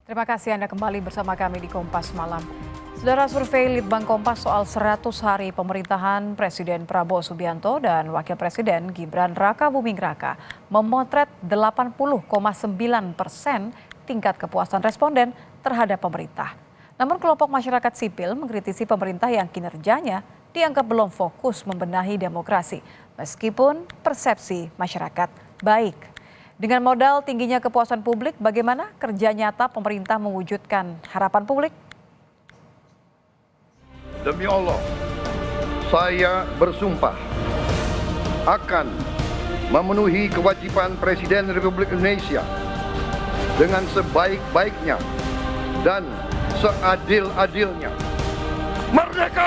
Terima kasih Anda kembali bersama kami di Kompas Malam. Saudara, survei Litbang Kompas soal 100 hari pemerintahan Presiden Prabowo Subianto dan Wakil Presiden Gibran Rakabuming Raka memotret 80,9% tingkat kepuasan responden terhadap pemerintah. Namun kelompok masyarakat sipil mengkritisi pemerintah yang kinerjanya dianggap belum fokus membenahi demokrasi, meskipun persepsi masyarakat baik. Dengan modal tingginya kepuasan publik, bagaimana kerja nyata pemerintah mewujudkan harapan publik? Demi Allah, saya bersumpah akan memenuhi kewajiban Presiden Republik Indonesia dengan sebaik-baiknya dan seadil-adilnya. Merdeka!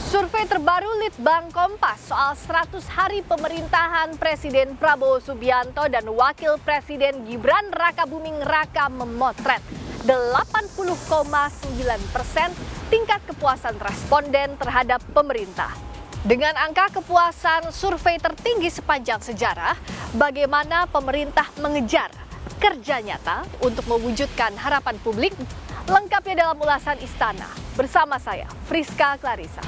Survei terbaru Litbang Kompas soal 100 hari pemerintahan Presiden Prabowo Subianto dan Wakil Presiden Gibran Rakabuming Raka memotret 80,9% tingkat kepuasan responden terhadap pemerintah. Dengan angka kepuasan survei tertinggi sepanjang sejarah, bagaimana pemerintah mengejar kerja nyata untuk mewujudkan harapan publik? Lengkapnya dalam ulasan Istana bersama saya, Friska Clarissa.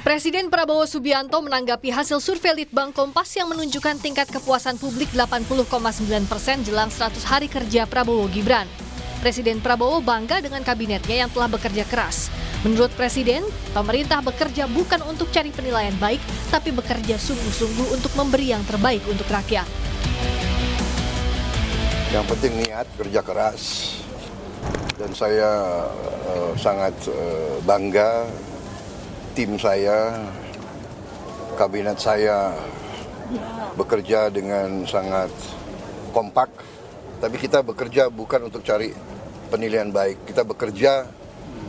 Presiden Prabowo Subianto menanggapi hasil survei Litbang Kompas yang menunjukkan tingkat kepuasan publik 80,9% jelang 100 hari kerja Prabowo Gibran. Presiden Prabowo bangga dengan kabinetnya yang telah bekerja keras. Menurut Presiden, pemerintah bekerja bukan untuk cari penilaian baik, tapi bekerja sungguh-sungguh untuk memberi yang terbaik untuk rakyat. Yang penting niat, kerja keras. Dan saya sangat bangga tim saya, kabinet saya bekerja dengan sangat kompak. Tapi kita bekerja bukan untuk cari penilaian baik. Kita bekerja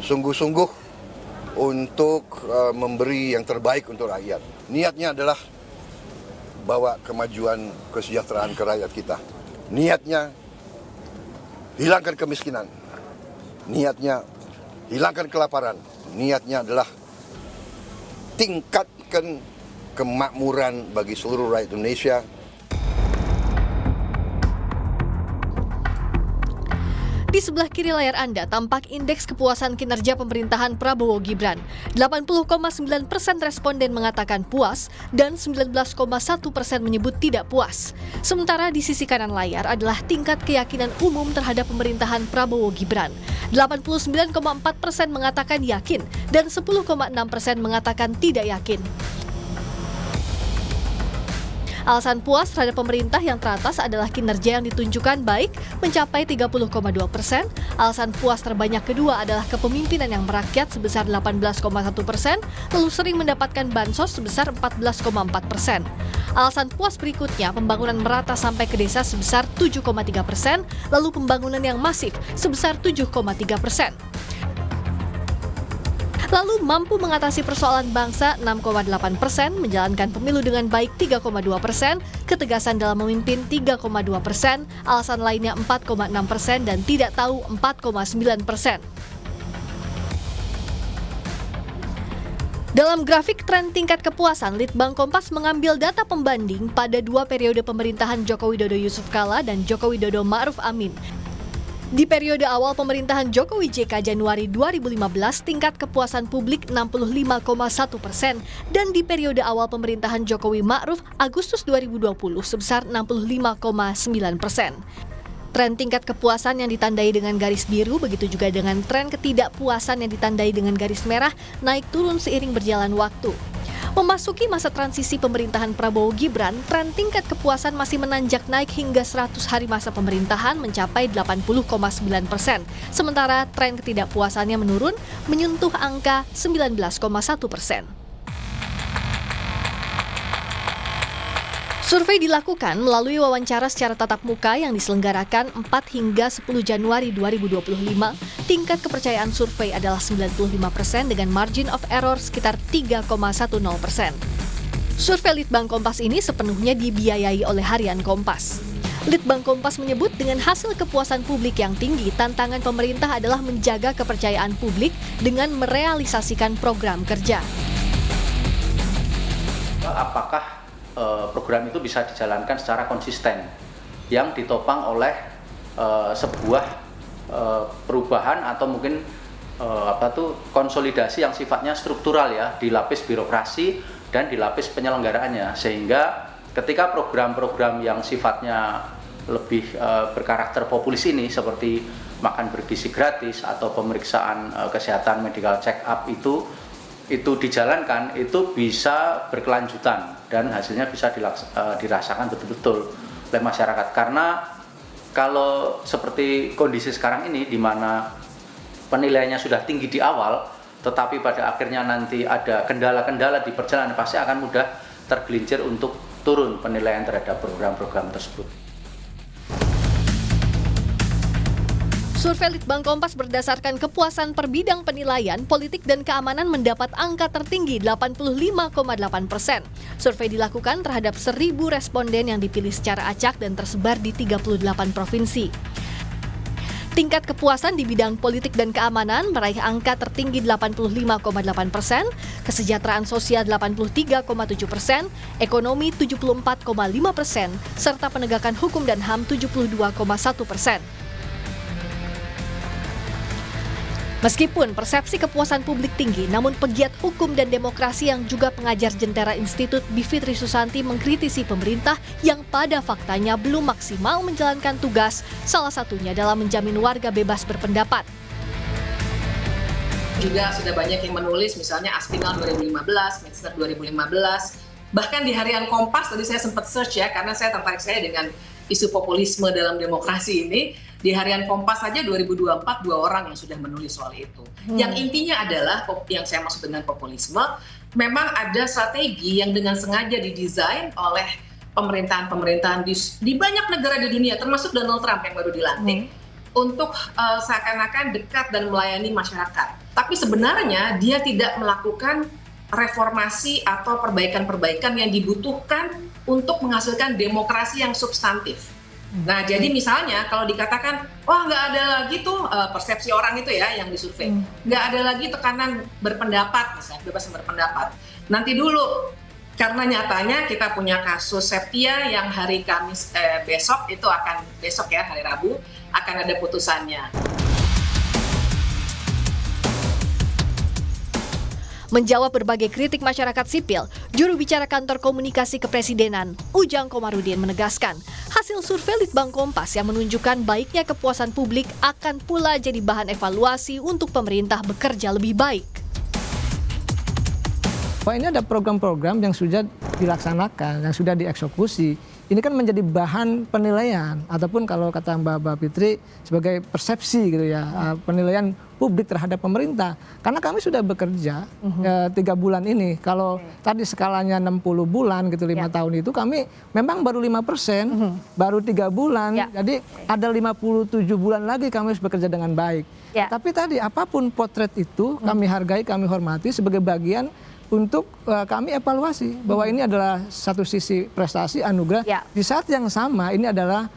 sungguh-sungguh untuk memberi yang terbaik untuk rakyat. Niatnya adalah bawa kemajuan kesejahteraan ke rakyat kita. Niatnya hilangkan kemiskinan. Niatnya hilangkan kelaparan. Niatnya adalah tingkatkan kemakmuran bagi seluruh rakyat Indonesia. Di sebelah kiri layar Anda tampak indeks kepuasan kinerja pemerintahan Prabowo Gibran. 80,9% responden mengatakan puas dan 19,1% menyebut tidak puas. Sementara di sisi kanan layar adalah tingkat keyakinan umum terhadap pemerintahan Prabowo Gibran. 89,4% mengatakan yakin dan 10,6% mengatakan tidak yakin. Alasan puas terhadap pemerintah yang teratas adalah kinerja yang ditunjukkan baik mencapai 30,2%. Alasan puas terbanyak kedua adalah kepemimpinan yang merakyat sebesar 18,1%, lalu sering mendapatkan bansos sebesar 14,4%. Alasan puas berikutnya pembangunan merata sampai ke desa sebesar 7,3%, lalu pembangunan yang masif sebesar 7,3%. Lalu mampu mengatasi persoalan bangsa 6,8%, menjalankan pemilu dengan baik 3,2%, ketegasan dalam memimpin 3,2%, alasan lainnya 4,6% dan tidak tahu 4,9%. Dalam grafik tren tingkat kepuasan, Litbang Kompas mengambil data pembanding pada 2 periode pemerintahan Joko Widodo Yusuf Kala dan Joko Widodo Ma'ruf Amin. Di periode awal pemerintahan Jokowi JK Januari 2015, tingkat kepuasan publik 65,1% dan di periode awal pemerintahan Jokowi Ma'ruf Agustus 2020 sebesar 65,9%. Tren tingkat kepuasan yang ditandai dengan garis biru, begitu juga dengan tren ketidakpuasan yang ditandai dengan garis merah, naik turun seiring berjalan waktu. Memasuki masa transisi pemerintahan Prabowo Gibran, tren tingkat kepuasan masih menanjak naik hingga 100 hari masa pemerintahan mencapai 80,9%. Sementara tren ketidakpuasannya menurun, menyentuh angka 19,1%. Survei dilakukan melalui wawancara secara tatap muka yang diselenggarakan 4 hingga 10 Januari 2025. Tingkat kepercayaan survei adalah 95% dengan margin of error sekitar 3,10%. Survei Litbang Kompas ini sepenuhnya dibiayai oleh Harian Kompas. Litbang Kompas menyebut dengan hasil kepuasan publik yang tinggi, tantangan pemerintah adalah menjaga kepercayaan publik dengan merealisasikan program kerja. Apakah program itu bisa dijalankan secara konsisten yang ditopang oleh sebuah perubahan atau mungkin konsolidasi yang sifatnya struktural ya di lapis birokrasi dan di lapis penyelenggaraannya, sehingga ketika program-program yang sifatnya lebih berkarakter populis ini seperti makan bergizi gratis atau pemeriksaan kesehatan medical check up itu dijalankan, itu bisa berkelanjutan dan hasilnya bisa dirasakan betul-betul oleh masyarakat. Karena kalau seperti kondisi sekarang ini di mana penilaiannya sudah tinggi di awal, tetapi pada akhirnya nanti ada kendala-kendala di perjalanan, pasti akan mudah tergelincir untuk turun penilaian terhadap program-program tersebut. Survei Litbang Kompas berdasarkan kepuasan per bidang penilaian, politik dan keamanan mendapat angka tertinggi 85,8%. Survei dilakukan terhadap 1.000 responden yang dipilih secara acak dan tersebar di 38 provinsi. Tingkat kepuasan di bidang politik dan keamanan meraih angka tertinggi 85,8%, kesejahteraan sosial 83,7%, ekonomi 74,5%, serta penegakan hukum dan HAM 72,1%. Meskipun persepsi kepuasan publik tinggi, namun pegiat hukum dan demokrasi yang juga pengajar Jentera Institut Bivitri Susanti mengkritisi pemerintah yang pada faktanya belum maksimal menjalankan tugas, salah satunya dalam menjamin warga bebas berpendapat. Juga sudah banyak yang menulis, misalnya Aspinal 2015, Metzner 2015, bahkan di Harian Kompas, tadi saya sempat search ya, karena saya tertarik dengan isu populisme dalam demokrasi ini. Di Harian Kompas saja 2024 2 orang yang sudah menulis soal itu. Yang intinya adalah, yang saya maksud dengan populisme, memang ada strategi yang dengan sengaja didesain oleh pemerintahan-pemerintahan di banyak negara di dunia, termasuk Donald Trump yang baru dilantik, untuk seakan-akan dekat dan melayani masyarakat. Tapi sebenarnya dia tidak melakukan reformasi atau perbaikan-perbaikan yang dibutuhkan untuk menghasilkan demokrasi yang substantif. Nah, jadi misalnya kalau dikatakan, wah nggak ada lagi tuh persepsi orang itu ya yang disurvei, nggak ada lagi tekanan berpendapat, misalnya bebas berpendapat. Nanti dulu, karena nyatanya kita punya kasus Septia yang hari Kamis besok ya hari Rabu akan ada putusannya. Menjawab berbagai kritik masyarakat sipil, juru bicara kantor komunikasi kepresidenan, Ujang Komarudin menegaskan, hasil survei Litbang Kompas yang menunjukkan baiknya kepuasan publik akan pula jadi bahan evaluasi untuk pemerintah bekerja lebih baik. Wah, ini ada program-program yang sudah dilaksanakan, yang sudah dieksekusi. Ini kan menjadi bahan penilaian, ataupun kalau kata Mbak Fitri sebagai persepsi gitu ya, penilaian publik terhadap pemerintah. Karena kami sudah bekerja 3 bulan ini. Kalau tadi skalanya 60 bulan gitu 5 tahun itu, kami memang baru 5%, baru 3 bulan. Jadi ada 57 bulan lagi kami harus bekerja dengan baik. Tapi tadi apapun potret itu kami hargai, kami hormati sebagai bagian untuk kami evaluasi bahwa ini adalah satu sisi prestasi anugerah. Di saat yang sama ini adalah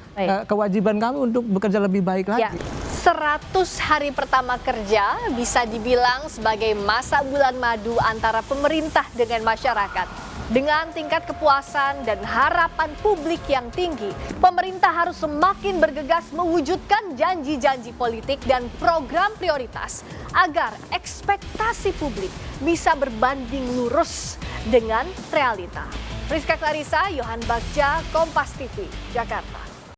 kewajiban kami untuk bekerja lebih baik lagi. 100 hari pertama kerja bisa dibilang sebagai masa bulan madu antara pemerintah dengan masyarakat. Dengan tingkat kepuasan dan harapan publik yang tinggi, pemerintah harus semakin bergegas mewujudkan janji-janji politik dan program prioritas agar ekspektasi publik bisa berbanding lurus dengan realita. Rizka Clarissa, Yohan Bagja, Kompas TV, Jakarta.